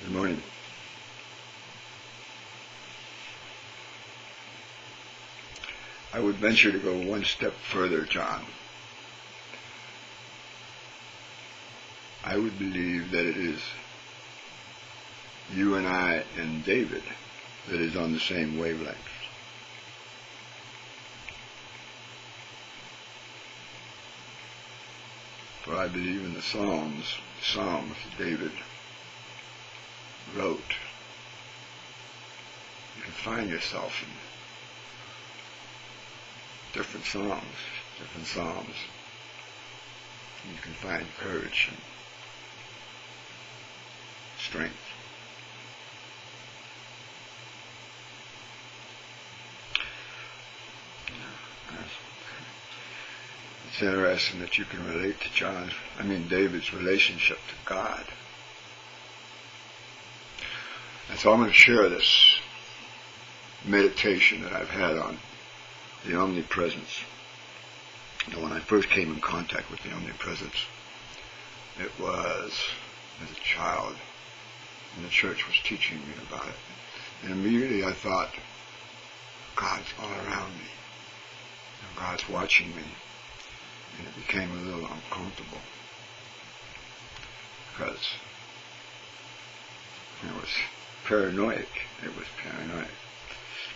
Good morning. I would venture to go one step further, John. I would believe that it is you and I and David that is on the same wavelength. For I believe in the Psalms David wrote. You can find yourself in different psalms. You can find courage and strength. It's interesting that you can relate to David's relationship to God. And so I'm going to share this meditation that I've had on the Omnipresence. When I first came in contact with the Omnipresence, it was as a child, and the church was teaching me about it. And immediately I thought, God's all around me. And God's watching me. And it became a little uncomfortable because it was paranoid.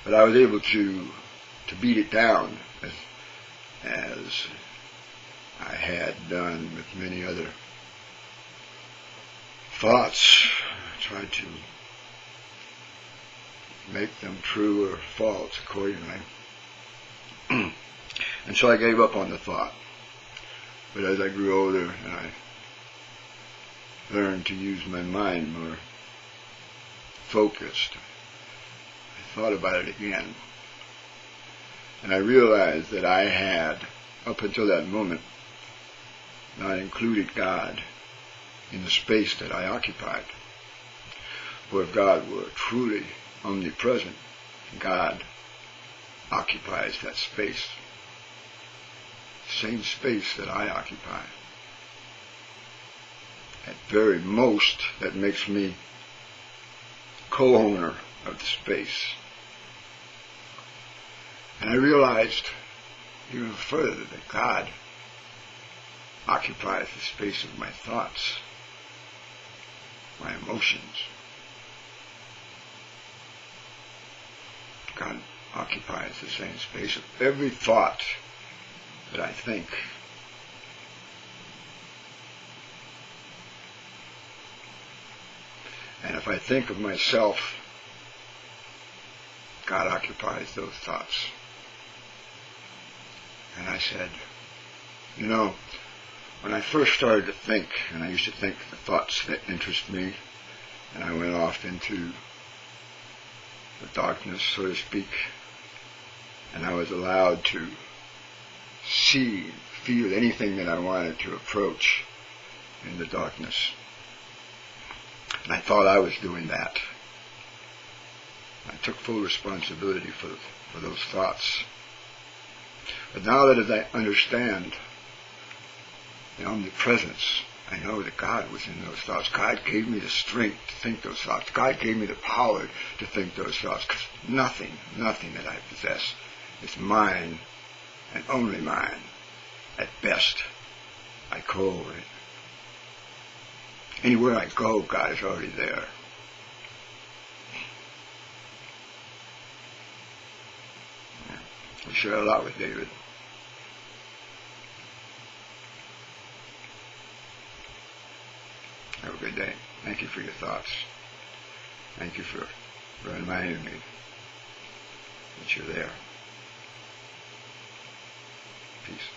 But I was able to beat it down as I had done with many other thoughts. I tried to make them true or false accordingly. And so I gave up on the thought. But as I grew older and I learned to use my mind more focused, I thought about it again. And I realized that I had, up until that moment, not included God in the space that I occupied. For if God were truly omnipresent, God occupies that space. Same space that I occupy. At very most, that makes me co-owner of the space. And I realized even further that God occupies the space of my thoughts, my emotions. God occupies the same space of every thought that I think. And if I think of myself, God occupies those thoughts. And I said, when I first started to think, and I used to think the thoughts that interest me, and I went off into the darkness, so to speak, and I was allowed to see, feel anything that I wanted to approach in the darkness. And I thought I was doing that. I took full responsibility for those thoughts. But now that as I understand the omnipresence, I know that God was in those thoughts. God gave me the strength to think those thoughts. God gave me the power to think those thoughts. Because nothing that I possess is mine and only mine. At best, I co-own it. Anywhere I go, God is already there. We share a lot with David. Have a good day. Thank you for your thoughts. Thank you for reminding me that you're there. Peace.